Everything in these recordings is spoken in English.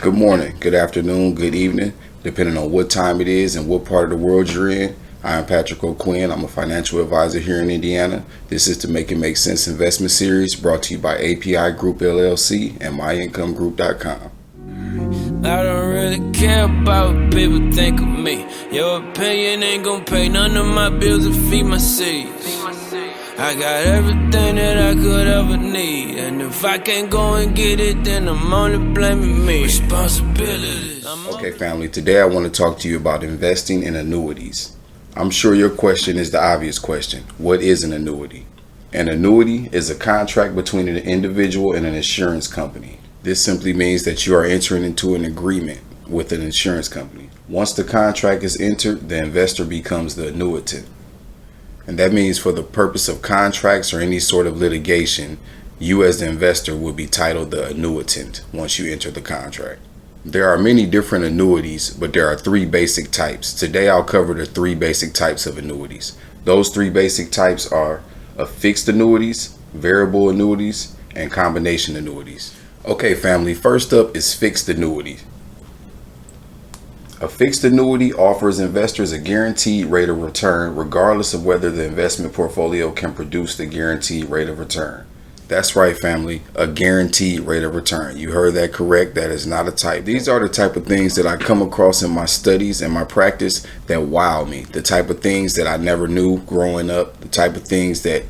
Good morning, good afternoon, good evening, depending on what time it is and what part of the world you're in. I am Patrick O'Quinn. I'm a financial advisor here in Indiana. This is the Make It Make Sense investment series brought to you by API Group LLC and MyIncomeGroup.com. I don't really care about what people think of me. Your opinion ain't gonna pay none of my bills or feed my seeds. I got everything that I could ever need, and if I can't go and get it, then I'm only blaming me. Responsibilities. Okay, family, today I want to talk to you about investing in annuities. I'm sure your question is the obvious question. What is an annuity? An annuity is a contract between an individual and an insurance company. This simply means that you are entering into an agreement with an insurance company. Once the contract is entered, the investor becomes the annuitant. And that means for the purpose of contracts or any sort of litigation, you as the investor will be titled the annuitant once you enter the contract. There are many different annuities, but there are three basic types. Today I'll cover the three basic types of annuities. Those three basic types are fixed annuities, variable annuities, and combination annuities. Okay, family, first up is fixed annuities. A fixed annuity offers investors a guaranteed rate of return regardless of whether the investment portfolio can produce the guaranteed rate of return. That's right, family, a guaranteed rate of return. You heard that correct. That is not a type. These are the type of things that I come across in my studies and my practice that wow me. The type of things that I never knew growing up. The type of things that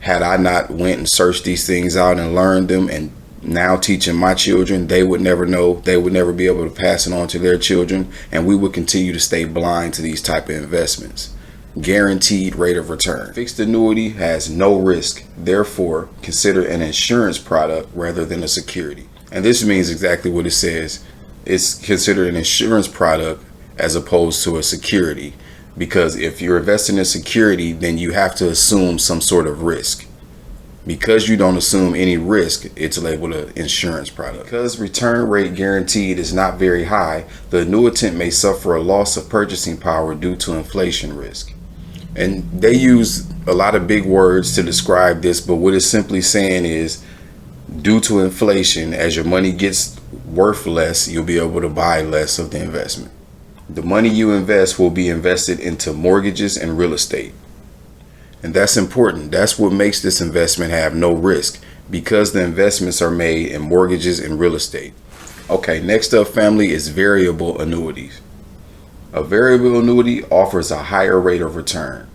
had I not went and searched these things out and learned them and now teaching my children, they would never know. They would never be able to pass it on to their children, and we would continue to stay blind to these type of investments. Guaranteed rate of return. Fixed annuity has no risk, therefore consider an insurance product rather than a security. And this means exactly what it says. It's considered an insurance product as opposed to a security, because if you're investing in security, then you have to assume some sort of risk. Because you don't assume any risk, it's labeled an insurance product. Because return rate guaranteed is not very high, the annuitant may suffer a loss of purchasing power due to inflation risk. And they use a lot of big words to describe this, but what it's simply saying is due to inflation, as your money gets worth less, you'll be able to buy less of the investment. The money you invest will be invested into mortgages and real estate. And that's important. That's what makes this investment have no risk, because the investments are made in mortgages and real estate. Okay, next up, family, is variable annuities. A variable annuity offers a higher rate of return.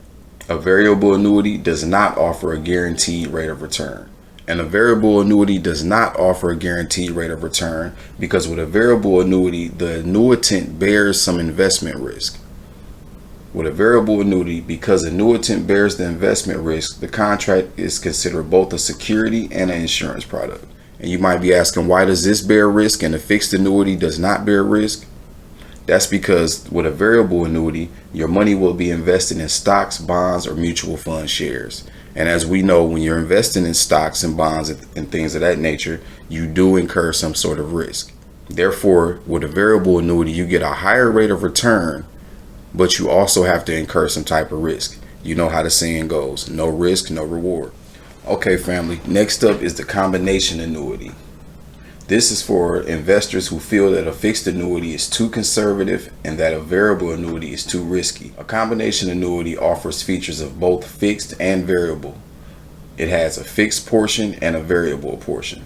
A variable annuity does not offer a guaranteed rate of return. And a variable annuity does not offer a guaranteed rate of return because with a variable annuity, the annuitant bears some investment risk. With a variable annuity, because annuitant bears the investment risk, the contract is considered both a security and an insurance product. And you might be asking, why does this bear risk and a fixed annuity does not bear risk? That's because with a variable annuity, your money will be invested in stocks, bonds, or mutual fund shares. And as we know, when you're investing in stocks and bonds and things of that nature, you do incur some sort of risk. Therefore, with a variable annuity, you get a higher rate of return, but you also have to incur some type of risk. You know how the saying goes, no risk, no reward. Okay, family, next up is the combination annuity. This is for investors who feel that a fixed annuity is too conservative and that a variable annuity is too risky. A combination annuity offers features of both fixed and variable. It has a fixed portion and a variable portion.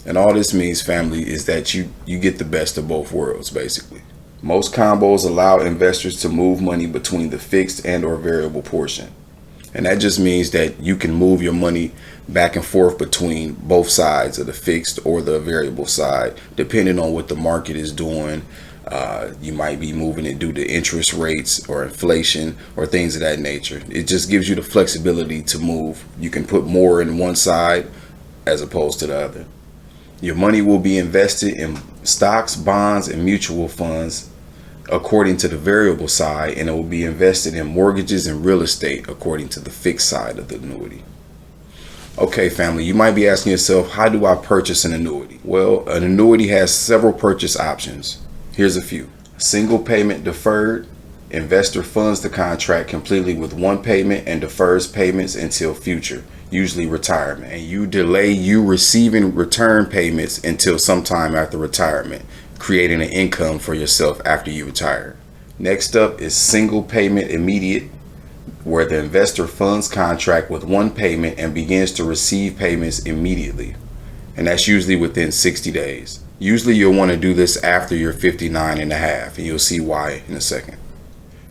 And all this means, family, is that you get the best of both worlds, basically. Most combos allow investors to move money between the fixed and or variable portion. And that just means that you can move your money back and forth between both sides of the fixed or the variable side, depending on what the market is doing. You might be moving it due to interest rates or inflation or things of that nature. It just gives you the flexibility to move. You can put more in one side as opposed to the other. Your money will be invested in stocks, bonds, and mutual funds according to the variable side, and it will be invested in mortgages and real estate according to the fixed side of the annuity. Okay, family, you might be asking yourself, how do I purchase an annuity? Well, an annuity has several purchase options. Here's a few. Single payment deferred, Investor funds the contract completely with one payment and defers payments until future, usually retirement. And you delay receiving return payments until sometime after retirement, creating an income for yourself after you retire. Next up is single payment immediate, where the investor funds contract with one payment and begins to receive payments immediately. And that's usually within 60 days. Usually you'll want to do this after you're 59 and a half, and you'll see why in a second.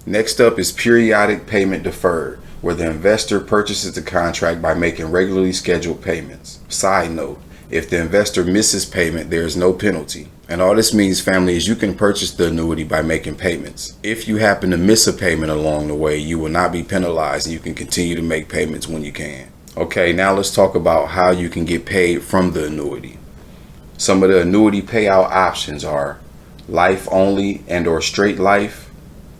Next up is periodic payment deferred, where the investor purchases the contract by making regularly scheduled payments. Side note, if the investor misses payment, there is no penalty. And all this means, family, is you can purchase the annuity by making payments. If you happen to miss a payment along the way, you will not be penalized and you can continue to make payments when you can. Okay, now let's talk about how you can get paid from the annuity. Some of the annuity payout options are life only and or straight life,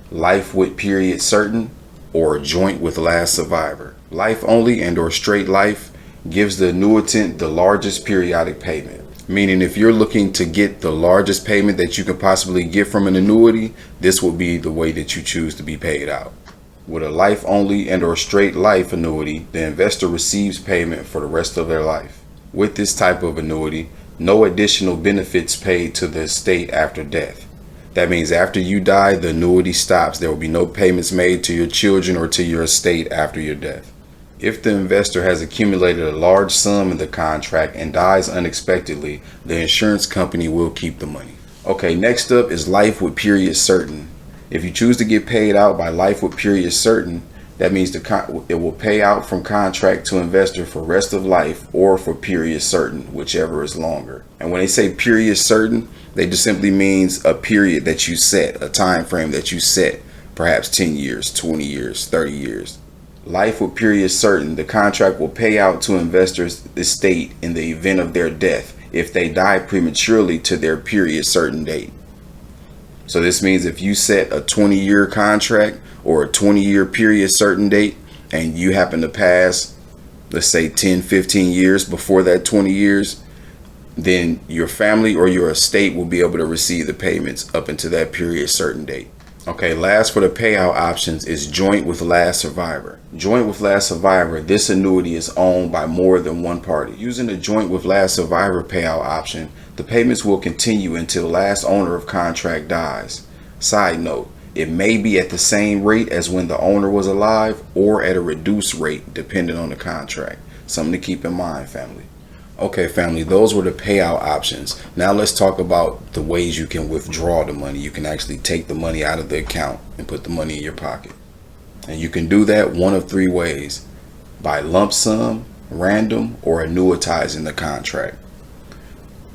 life with period certain, or joint with last survivor. Life only and or straight life gives the annuitant the largest periodic payment. Meaning if you're looking to get the largest payment that you can possibly get from an annuity, this will be the way that you choose to be paid out. With a life only and or straight life annuity, the investor receives payment for the rest of their life. With this type of annuity, no additional benefits paid to the estate after death. That means after you die, the annuity stops. There will be no payments made to your children or to your estate after your death. If the investor has accumulated a large sum in the contract and dies unexpectedly, the insurance company will keep the money. Okay, next up is life with period certain. If you choose to get paid out by life with period certain, that means it will pay out from contract to investor for rest of life or for period certain, whichever is longer. And when they say period certain, they just simply means a period that you set, a time frame that you set, perhaps 10 years, 20 years, 30 years. Life with period certain, the contract will pay out to investors' estate in the event of their death if they die prematurely to their period certain date. So this means if you set a 20-year contract or a 20-year period certain date and you happen to pass, let's say 10, 15 years before that 20 years, then your family or your estate will be able to receive the payments up until that period certain date. Okay, last for the payout options is joint with last survivor. Joint with last survivor, this annuity is owned by more than one party. Using the joint with last survivor payout option, the payments will continue until last owner of contract dies. Side note, it may be at the same rate as when the owner was alive or at a reduced rate depending on the contract. Something to keep in mind, family. Okay, family, those were the payout options. Now let's talk about the ways you can withdraw the money. You can actually take the money out of the account and put the money in your pocket. And you can do that one of three ways: by lump sum, random, or annuitizing the contract.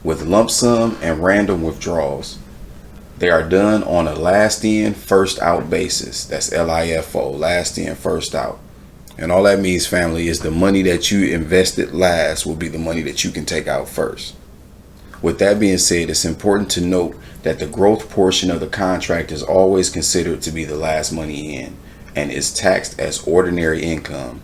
With lump sum and random withdrawals, they are done on a last in, first out basis. That's LIFO, last in, first out. And all that means, family, is the money that you invested last will be the money that you can take out first. With that being said, it's important to note that the growth portion of the contract is always considered to be the last money in and is taxed as ordinary income.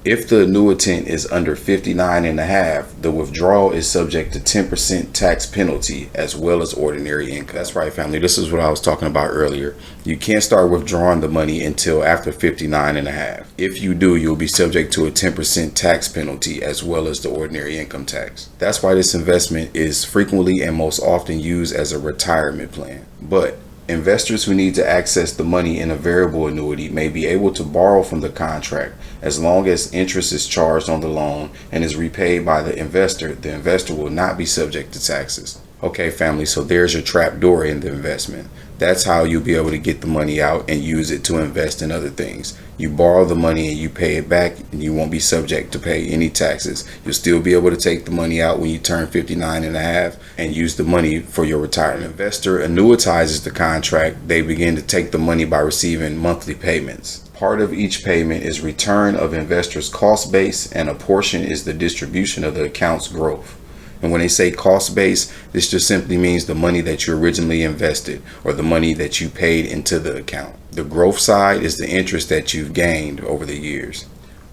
If the annuitant is under 59 and a half, the withdrawal is subject to 10% tax penalty as well as ordinary income. That's right, family. This is what I was talking about earlier. You can't start withdrawing the money until after 59 and a half. If you do, you'll be subject to a 10% tax penalty as well as the ordinary income tax. That's why this investment is frequently and most often used as a retirement plan. But investors who need to access the money in a variable annuity may be able to borrow from the contract as long as interest is charged on the loan and is repaid by the investor will not be subject to taxes. Okay, family, so there's your trap door in the investment. That's how you'll be able to get the money out and use it to invest in other things. You borrow the money and you pay it back, and you won't be subject to pay any taxes. You'll still be able to take the money out when you turn 59 and a half and use the money for your retirement. Investor annuitizes the contract. They begin to take the money by receiving monthly payments. Part of each payment is return of investor's cost base, and a portion is the distribution of the account's growth. And when they say cost base, this just simply means the money that you originally invested or the money that you paid into the account. The growth side is the interest that you've gained over the years.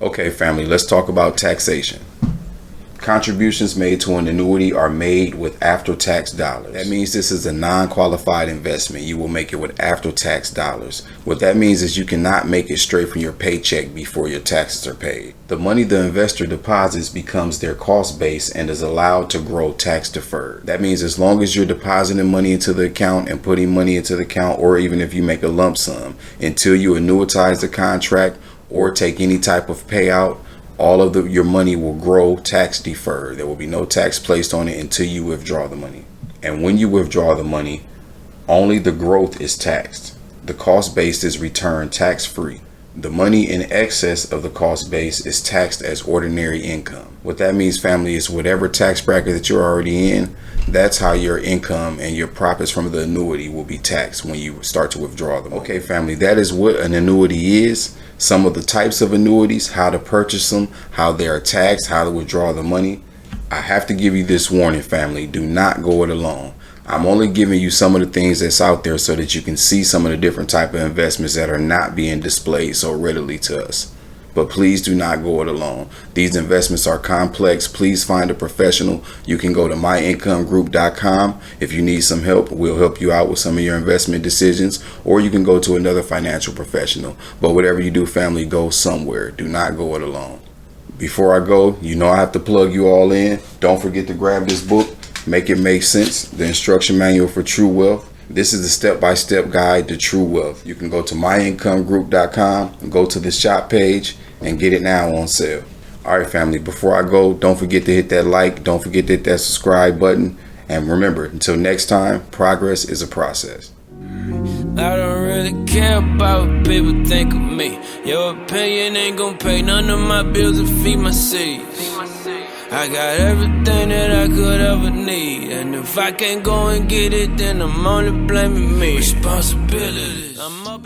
Okay, family, let's talk about taxation. Contributions made to an annuity are made with after-tax dollars. That means this is a non-qualified investment. You will make it with after-tax dollars. What that means is you cannot make it straight from your paycheck before your taxes are paid. The money the investor deposits becomes their cost base and is allowed to grow tax deferred. That means as long as you're depositing money into the account and putting money into the account, or even if you make a lump sum, until you annuitize the contract or take any type of payout, all of your money will grow tax deferred. There will be no tax placed on it until you withdraw the money. And when you withdraw the money, only the growth is taxed. The cost base is returned tax free. The money in excess of the cost base is taxed as ordinary income. What that means, family, is whatever tax bracket that you're already in, that's how your income and your profits from the annuity will be taxed when you start to withdraw them. Okay, family, that is what an annuity is. Some of the types of annuities, how to purchase them, how they are taxed, how to withdraw the money. I have to give you this warning, family. Do not go it alone. I'm only giving you some of the things that's out there so that you can see some of the different type of investments that are not being displayed so readily to us. But please do not go it alone. These investments are complex. Please find a professional. You can go to myincomeGroup.com. If you need some help, we'll help you out with some of your investment decisions, or you can go to another financial professional. But whatever you do, family, go somewhere. Do not go it alone. Before I go, you know I have to plug you all in. Don't forget to grab this book, Make It Make Sense, the instruction manual for true wealth. This is the step-by-step guide to true wealth. You can go to myincomeGroup.com and go to the shop page and get it now on sale. All right, family, before I go, don't forget to hit that like, don't forget to hit that subscribe button. And remember, until next time, progress is a process. I don't really care about what people think of me. Your opinion ain't gon' pay none of my bills or feed my seeds. I got everything that I could ever need, and if I can't go and get it, then I'm only blaming me. Responsibilities, I'm up